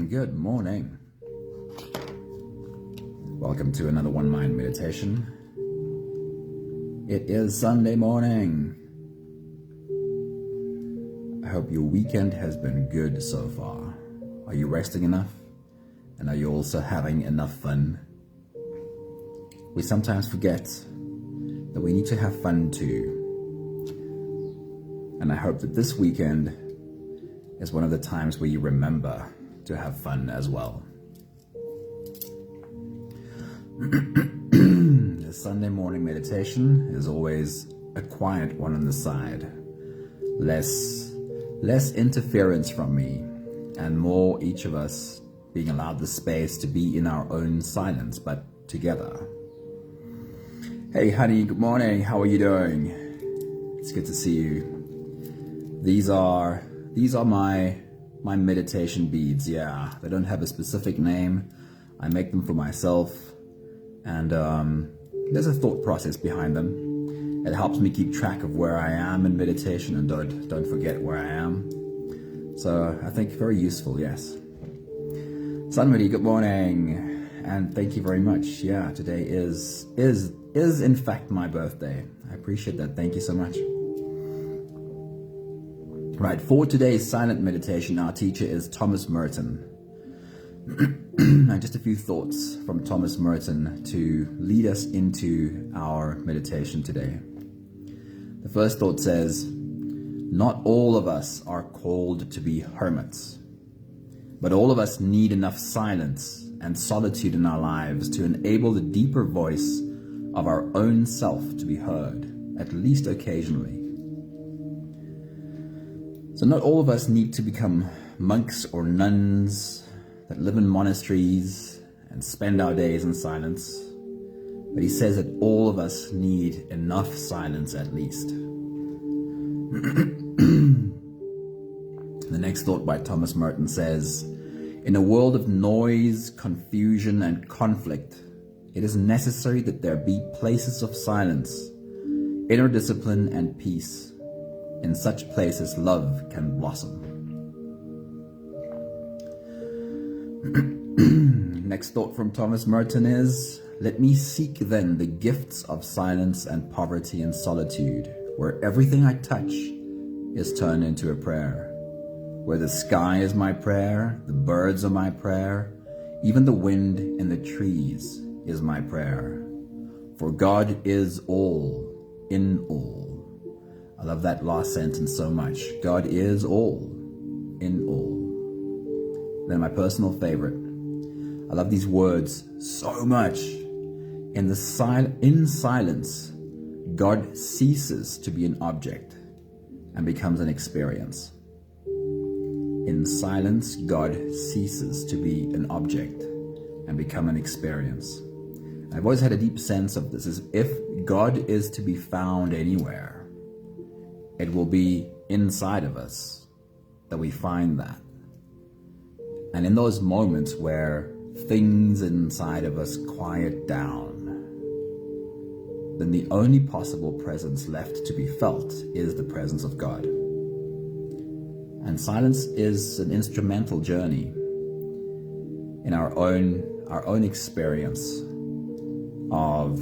Good morning. Welcome to another One Mind meditation. It is Sunday morning. I hope your weekend has been good so far. Are you resting enough? And are you also having enough fun? We sometimes forget that we need to have fun too. And I hope that this weekend is one of the times where you remember to have fun as well. The Sunday morning meditation is always a quiet one on the side. Less interference from me, and more each of us being allowed the space to be in our own silence, but together. Hey honey, good morning. How are you doing? It's good to see you. These are my meditation beads. Yeah, they don't have a specific name. I make them for myself, and there's a thought process behind them. It helps me keep track of where I am in meditation and don't forget where I am. So I think very useful. Yes. Sunmudi, good morning, and thank you very much. Yeah, today is in fact my birthday. I appreciate that. Thank you so much. Right, for today's silent meditation, our teacher is Thomas Merton. And just a few thoughts from Thomas Merton to lead us into our meditation today. The first thought says, not all of us are called to be hermits, but all of us need enough silence and solitude in our lives to enable the deeper voice of our own self to be heard, at least occasionally. So not all of us need to become monks or nuns that live in monasteries and spend our days in silence. But he says that all of us need enough silence at least. The next thought by Thomas Merton says, in a world of noise, confusion, and conflict, it is necessary that there be places of silence, inner discipline, and peace. In such places, love can blossom. Next thought from Thomas Merton is, let me seek then the gifts of silence and poverty and solitude, where everything I touch is turned into a prayer, where the sky is my prayer, the birds are my prayer, even the wind in the trees is my prayer. For God is all, in all. I love that last sentence so much. God is all, in all. Then my personal favorite. I love these words so much. In silence, God ceases to be an object and becomes an experience. In silence, God ceases to be an object and become an experience. I've always had a deep sense of this, as if God is to be found anywhere, it will be inside of us that we find that. And in those moments where things inside of us quiet down, then the only possible presence left to be felt is the presence of God. And silence is an instrumental journey in our own experience of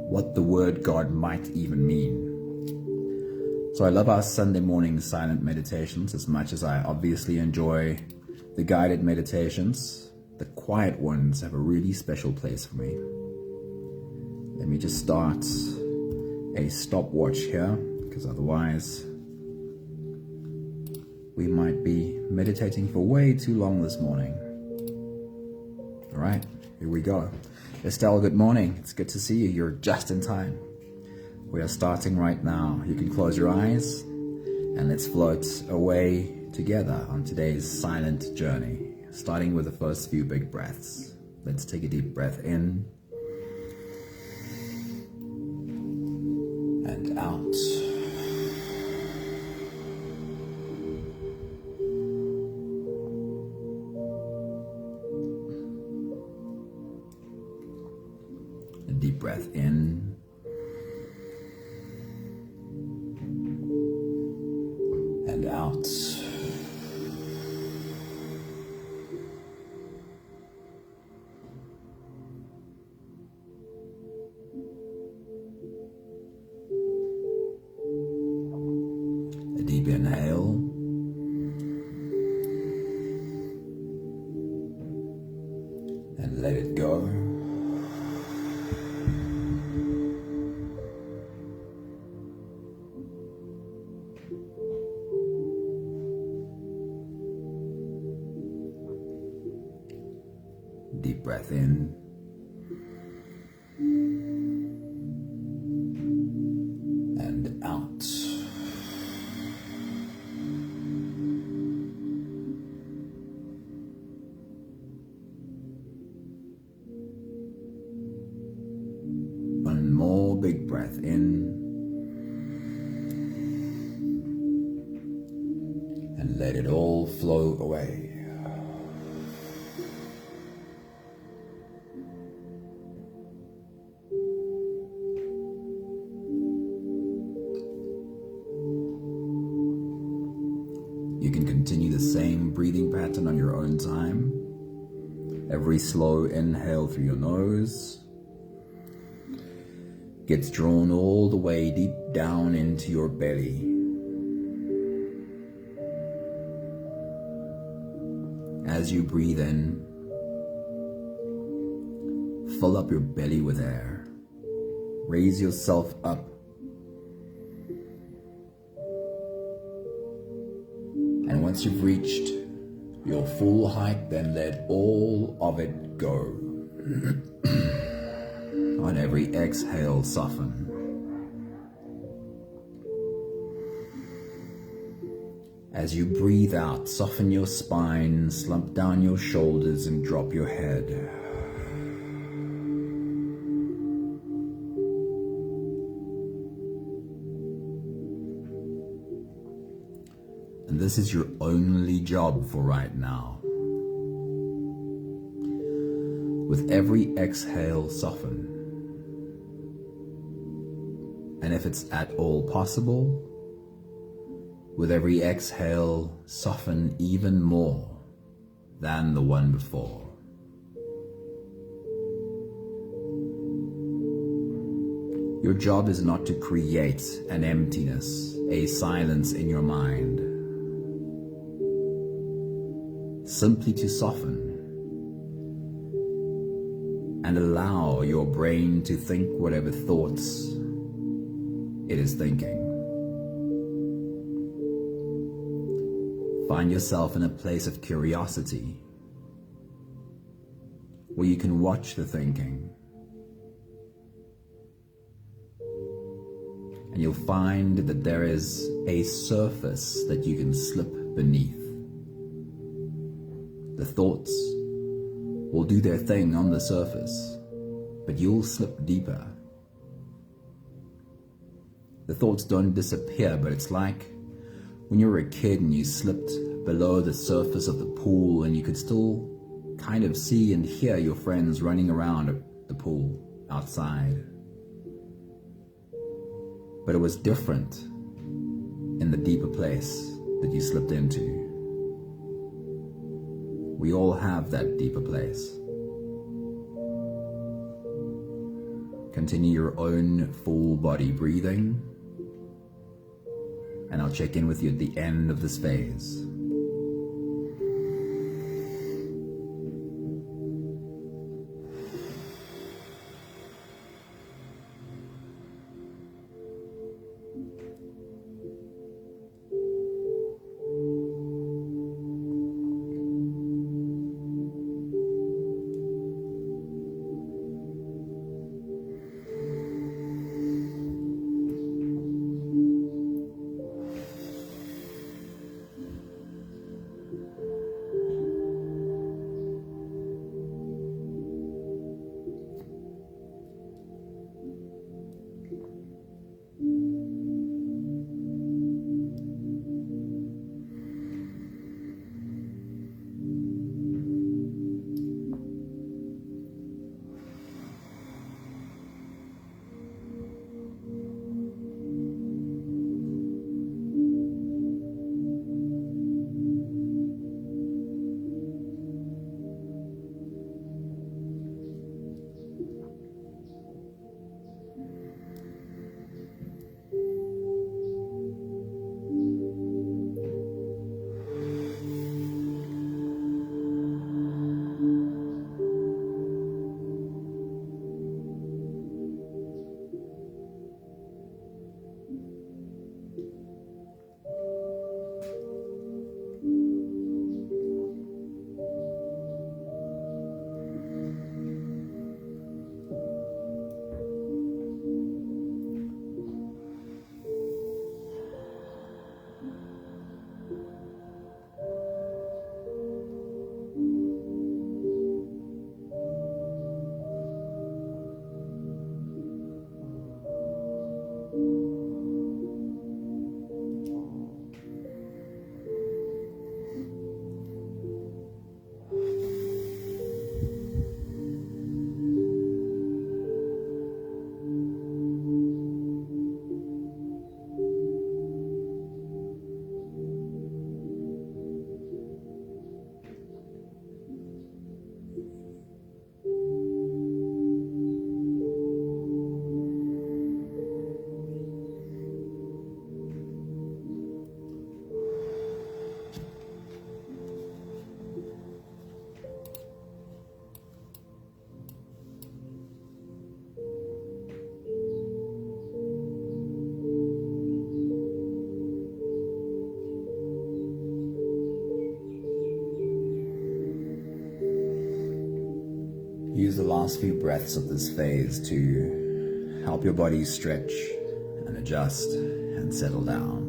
what the word God might even mean. So I love our Sunday morning silent meditations as much as I obviously enjoy the guided meditations. The quiet ones have a really special place for me. Let me just start a stopwatch here, because otherwise we might be meditating for way too long this morning. All right, here we go. Estelle, good morning. It's good to see you. You're just in time. We are starting right now. You can close your eyes and let's float away together on today's silent journey, starting with the first few big breaths. Let's take a deep breath in and out. A deep breath in and out. Deep breath in. And out. One more big breath in. And let it all flow away. You can continue the same breathing pattern on your own time. Every slow inhale through your nose gets drawn all the way deep down into your belly. As you breathe in, fill up your belly with air. Raise yourself up. And once you've reached your full height, then let all of it go. On every exhale, soften. As you breathe out, soften your spine, slump down your shoulders, and drop your head. And this is your only job for right now. With every exhale, soften. And if it's at all possible, with every exhale, soften even more than the one before. Your job is not to create an emptiness, a silence in your mind. Simply to soften and allow your brain to think whatever thoughts it is thinking. Find yourself in a place of curiosity where you can watch the thinking, and you'll find that there is a surface that you can slip beneath. The thoughts will do their thing on the surface, but you'll slip deeper. The thoughts don't disappear, but it's like when you were a kid and you slipped below the surface of the pool and you could still kind of see and hear your friends running around at the pool outside. But it was different in the deeper place that you slipped into. We all have that deeper place. Continue your own full body breathing, and I'll check in with you at the end of this phase. Use the last few breaths of this phase to help your body stretch and adjust and settle down.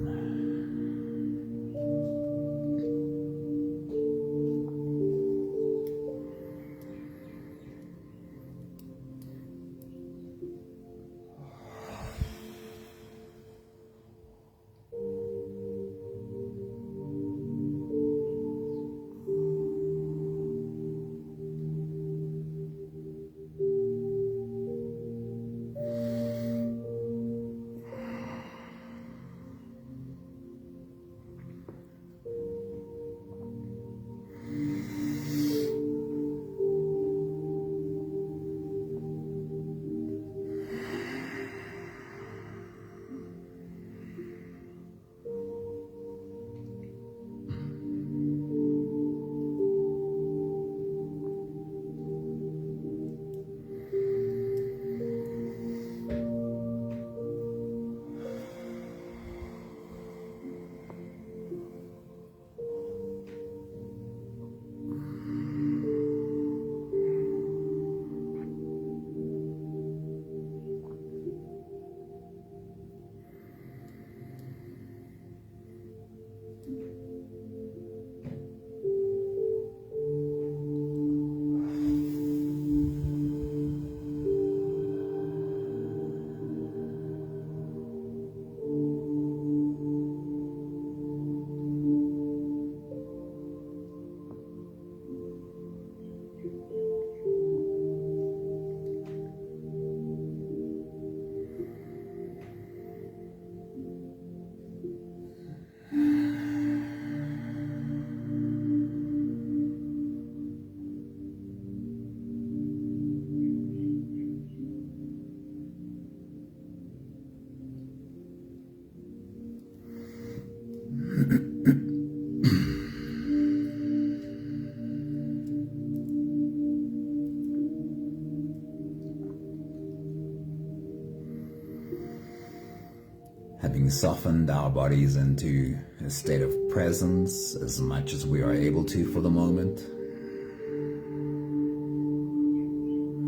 Having softened our bodies into a state of presence as much as we are able to for the moment,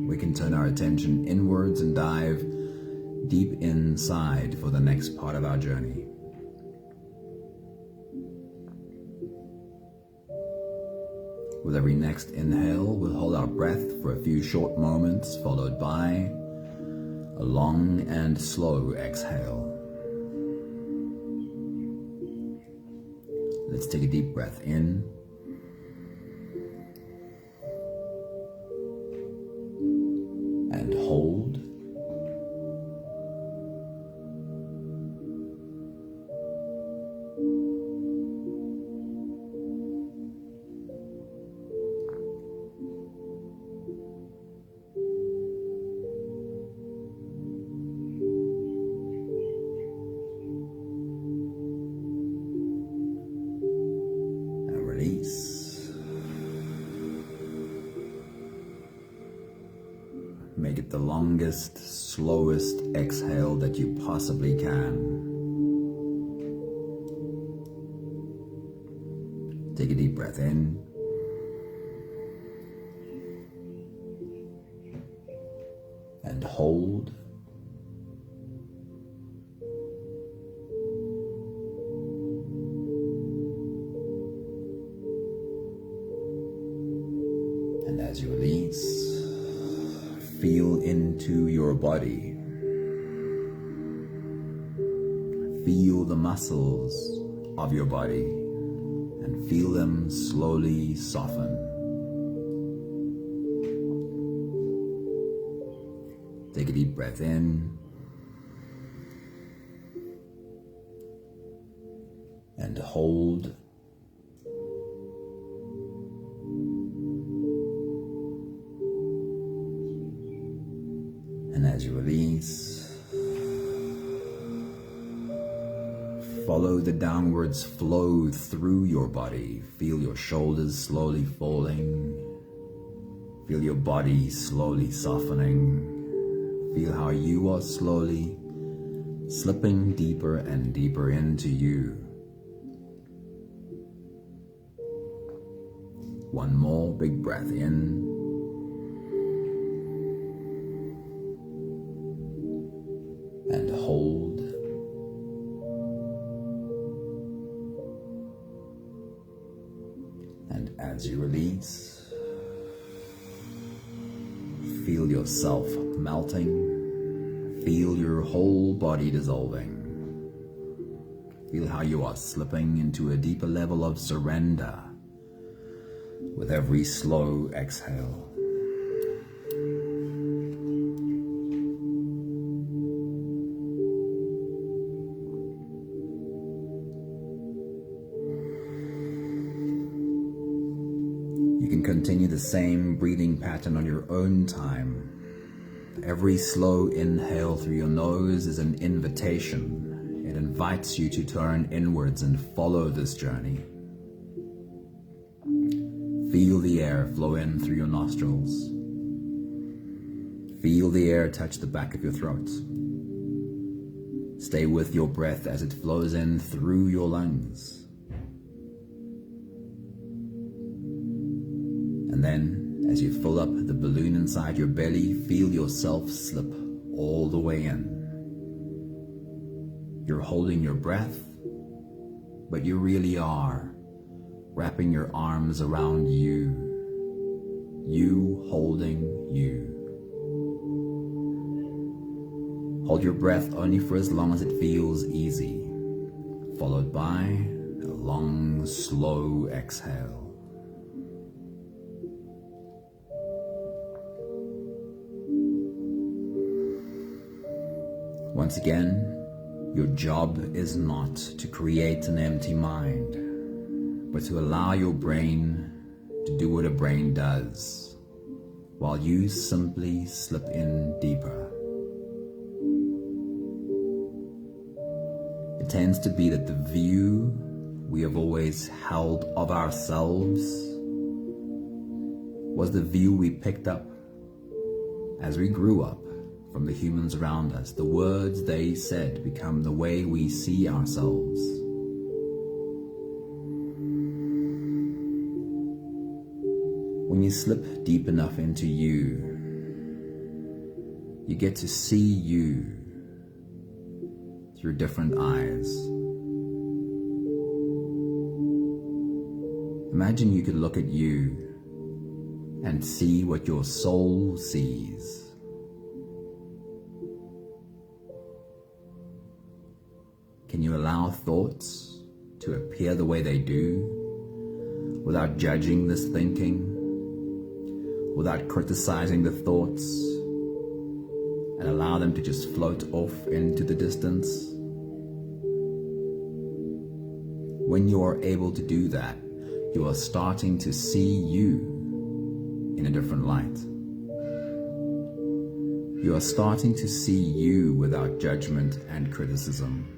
we can turn our attention inwards and dive deep inside for the next part of our journey. With every next inhale, we'll hold our breath for a few short moments, followed by a long and slow exhale. Let's take a deep breath in and hold. Release. Make it the longest, slowest exhale that you possibly can. Take a deep breath in. And hold. And as you release, feel into your body. Feel the muscles of your body and feel them slowly soften. Take a deep breath in and hold. And as you release, follow the downwards flow through your body. Feel your shoulders slowly falling. Feel your body slowly softening. Feel how you are slowly slipping deeper and deeper into you. One more big breath in. As you release, feel yourself melting. Feel your whole body dissolving. Feel how you are slipping into a deeper level of surrender with every slow exhale. You can continue the same breathing pattern on your own time. Every slow inhale through your nose is an invitation. It invites you to turn inwards and follow this journey. Feel the air flow in through your nostrils. Feel the air touch the back of your throat. Stay with your breath as it flows in through your lungs. And then, as you fill up the balloon inside your belly, feel yourself slip all the way in. You're holding your breath, but you really are wrapping your arms around you. You holding you. Hold your breath only for as long as it feels easy, followed by a long, slow exhale. Once again, your job is not to create an empty mind, but to allow your brain to do what a brain does, while you simply slip in deeper. It tends to be that the view we have always held of ourselves was the view we picked up as we grew up from the humans around us. The words they said become the way we see ourselves. When you slip deep enough into you, you get to see you through different eyes. Imagine you could look at you and see what your soul sees. Can you allow thoughts to appear the way they do, without judging this thinking, without criticizing the thoughts, and allow them to just float off into the distance? When you are able to do that, you are starting to see you in a different light. You are starting to see you without judgment and criticism.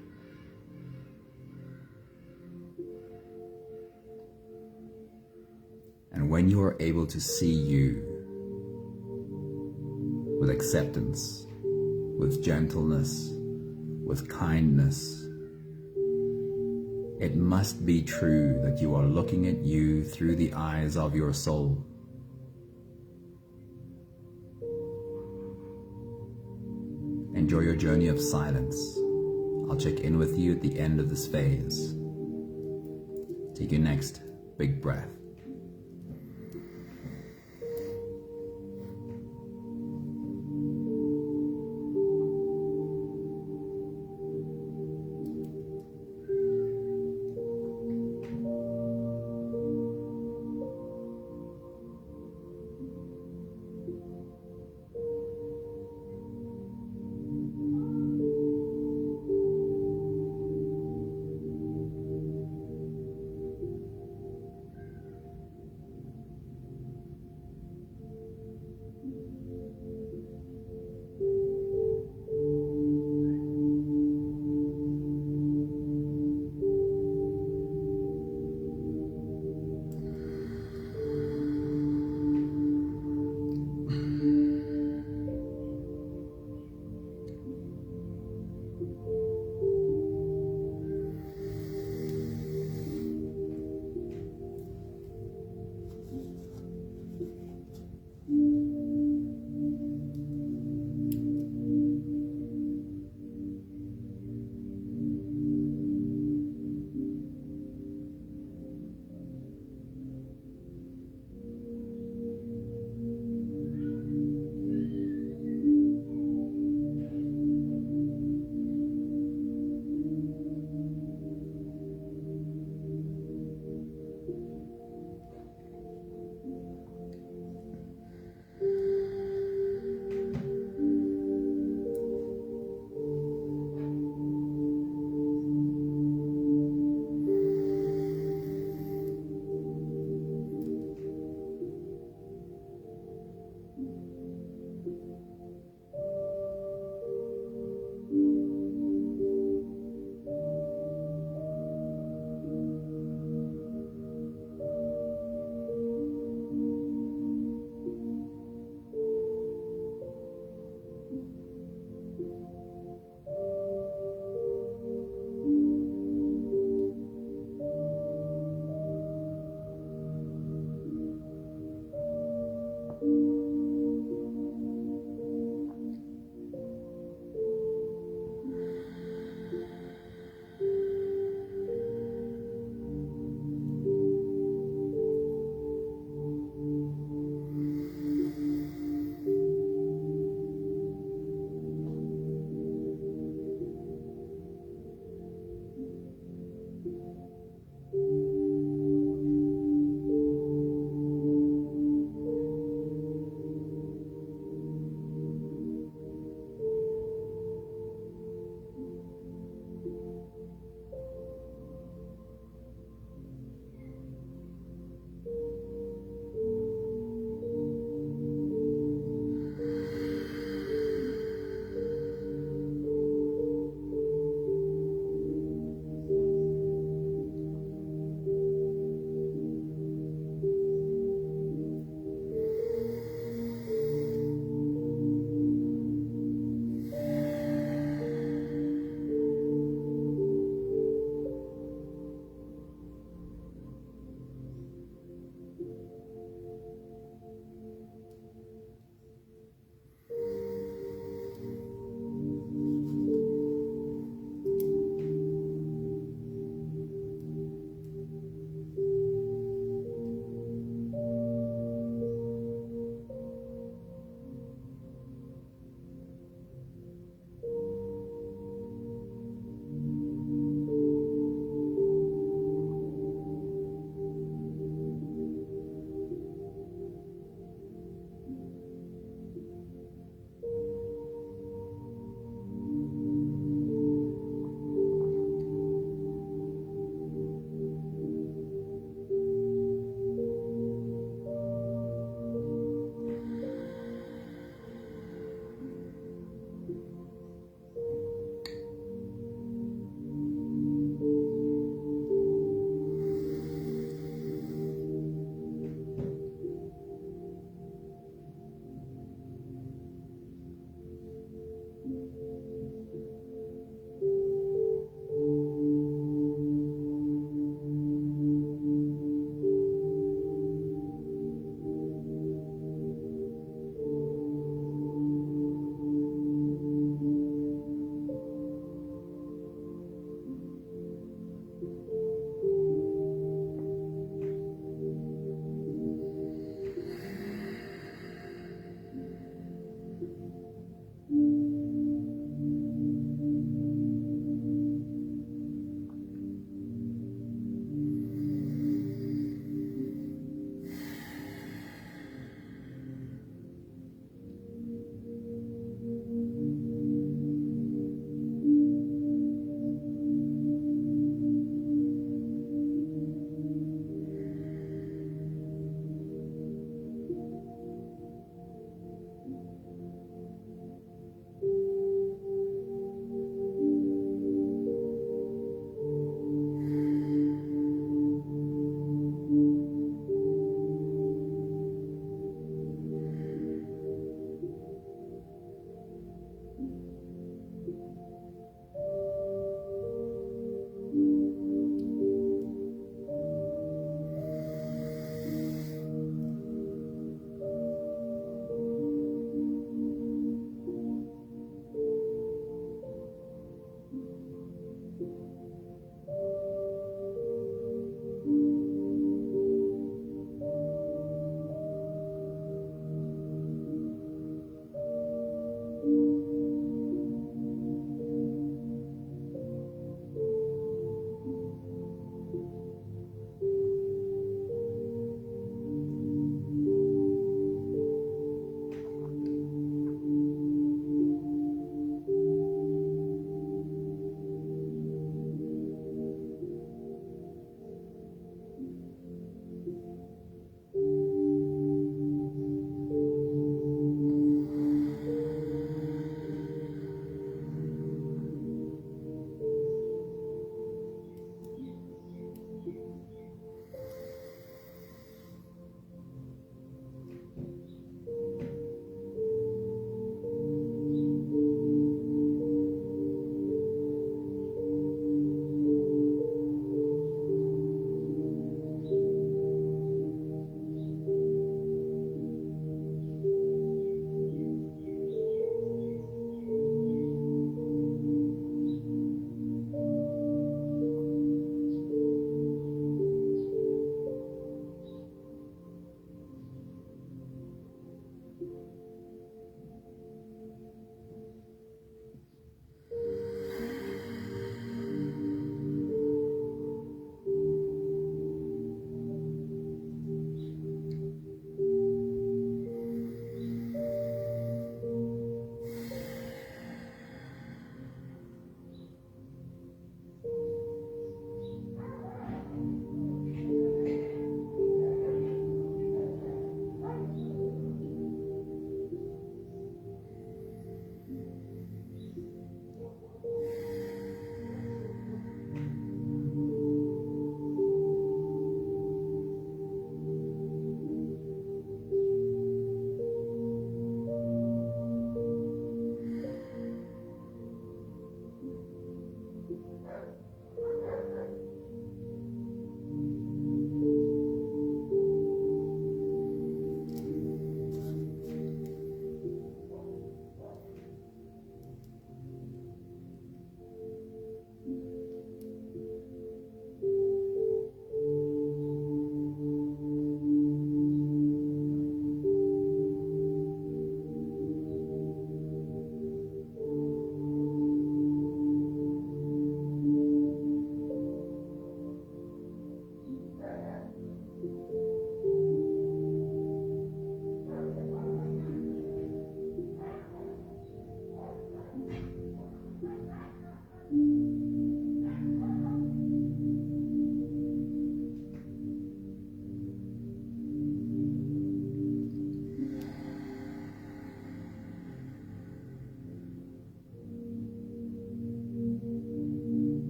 And when you are able to see you with acceptance, with gentleness, with kindness, it must be true that you are looking at you through the eyes of your soul. Enjoy your journey of silence. I'll check in with you at the end of this phase. Take your next big breath.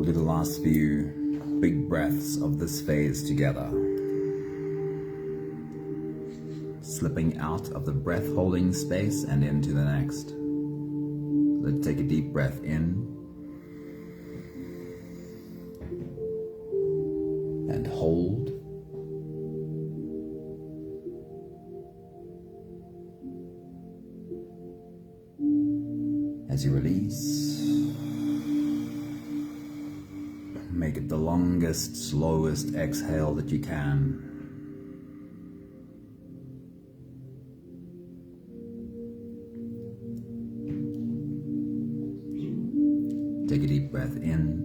We'll do the last few big breaths of this phase together. Slipping out of the breath holding space and into the next. Let's take a deep breath in and hold. As you release, make it the longest, slowest exhale that you can. Take a deep breath in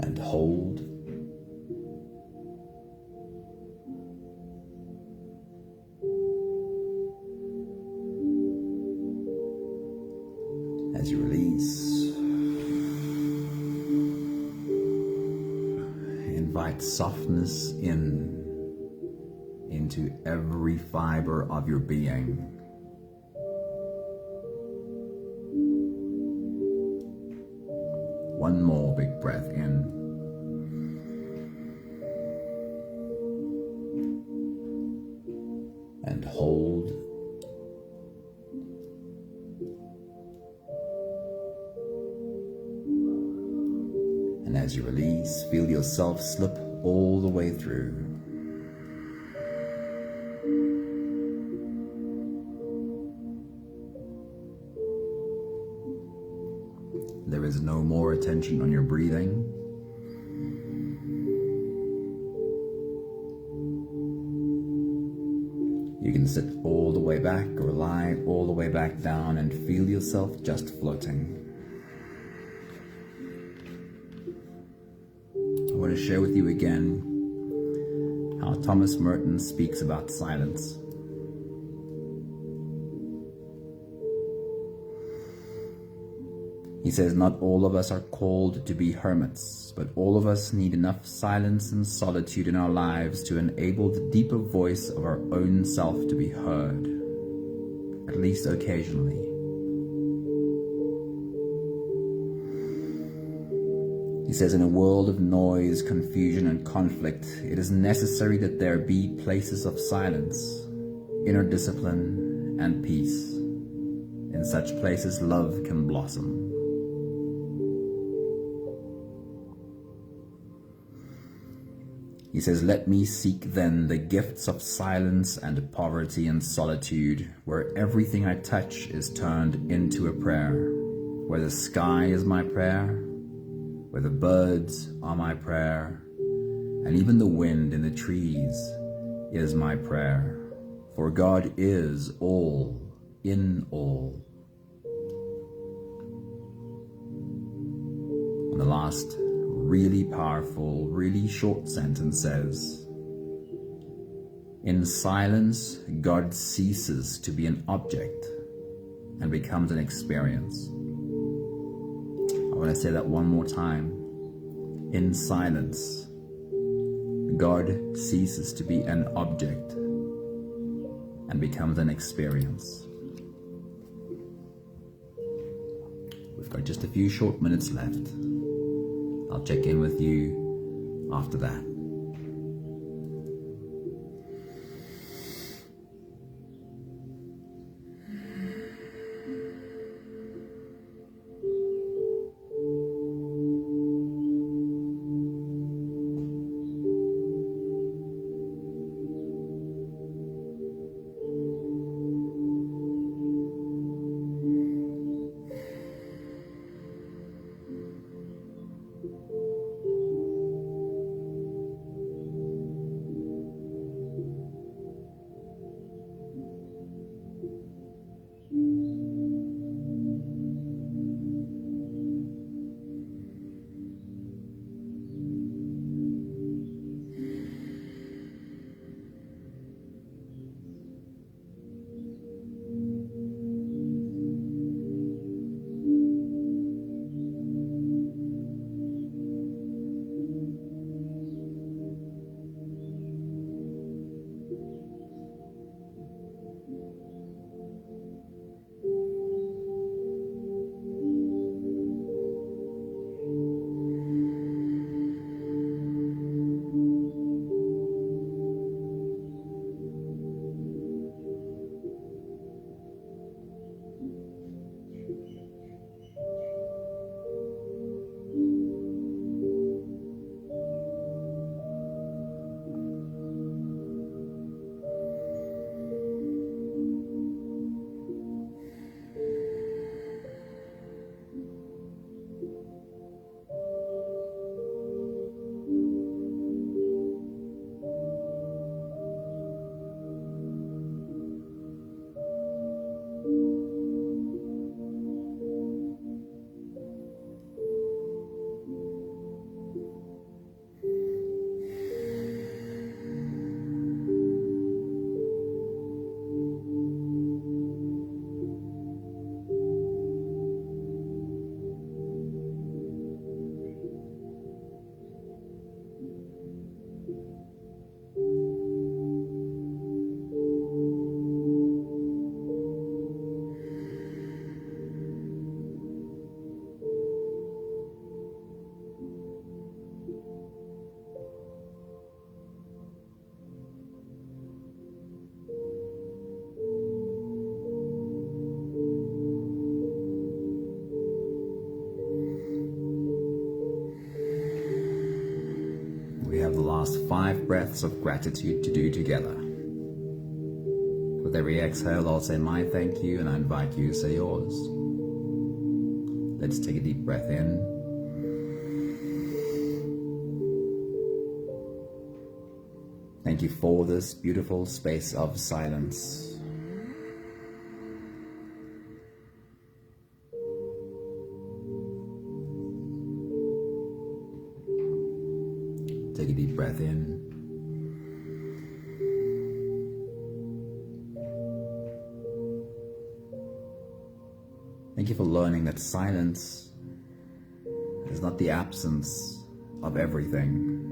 and hold. As you release, invite softness into every fiber of your being. One more big breath in. And hold. And as you release, feel yourself slip all the way through. There is no more attention on your breathing. You can sit all the way back or lie all the way back down and feel yourself just floating. I want to share with you again how Thomas Merton speaks about silence. He says, not all of us are called to be hermits, but all of us need enough silence and solitude in our lives to enable the deeper voice of our own self to be heard, at least occasionally. He says, in a world of noise, confusion, and conflict, it is necessary that there be places of silence, inner discipline, and peace. In such places, love can blossom. He says, let me seek then the gifts of silence and poverty and solitude, where everything I touch is turned into a prayer, where the sky is my prayer, where the birds are my prayer, and even the wind in the trees is my prayer, for God is all in all. And the last really powerful, really short sentence says, in silence, God ceases to be an object and becomes an experience. I want to say that one more time. In silence, God ceases to be an object and becomes an experience. We've got just a few short minutes left. I'll check in with you after that. last 5 breaths of gratitude to do together. With every exhale, I'll say my thank you, and I invite you to say yours. Let's take a deep breath in. Thank you for this beautiful space of silence. Take a deep breath in. Thank you for learning that silence is not the absence of everything.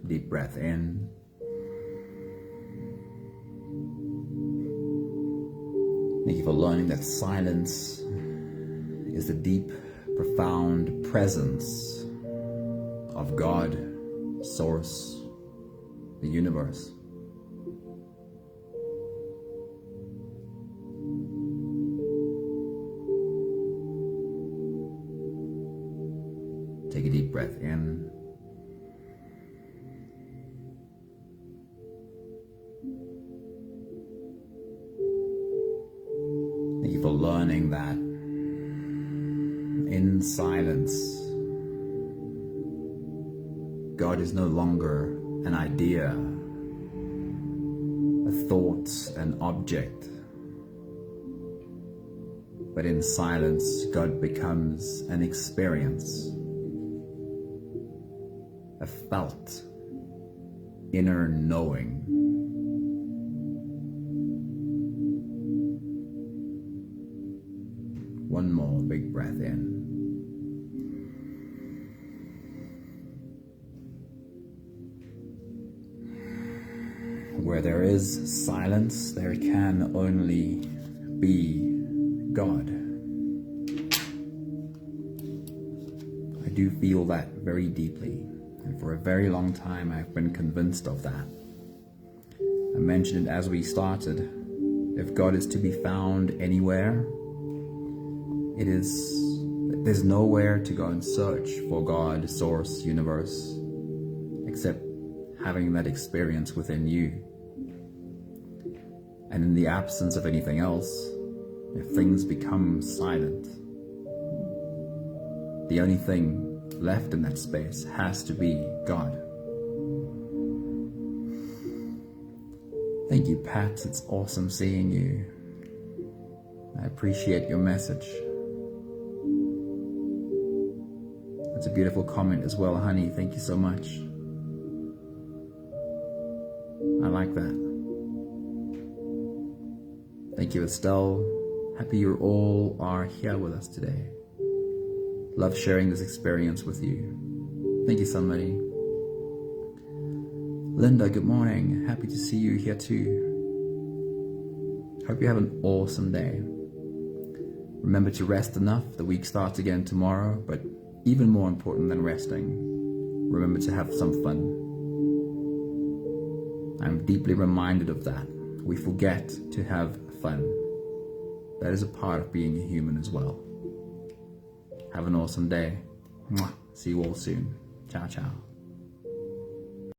Deep breath in. Thank you for learning that silence is the deep, profound presence of God, Source, the universe. Take a deep breath in. Thank you for learning that in silence, God is no longer an idea, a thought, an object. But in silence, God becomes an experience, a felt inner knowing. One more big breath in. Where there is silence, there can only be God. I do feel that very deeply, and for a very long time I've been convinced of that. I mentioned it as we started. If God is to be found anywhere, there's nowhere to go and search for God, Source, Universe, except having that experience within you. And in the absence of anything else, if things become silent, the only thing left in that space has to be God. Thank you, Pat. It's awesome seeing you. I appreciate your message. That's a beautiful comment as well, honey. Thank you so much. I like that. Thank you, Estelle. Happy you all are here with us today. Love sharing this experience with you. Thank you, somebody. Linda, good morning. Happy to see you here too. Hope you have an awesome day. Remember to rest enough. The week starts again tomorrow, but even more important than resting, remember to have some fun. I'm deeply reminded of that. We forget to have fun. That is a part of being a human as well. Have an awesome day. See you all soon. Ciao, ciao.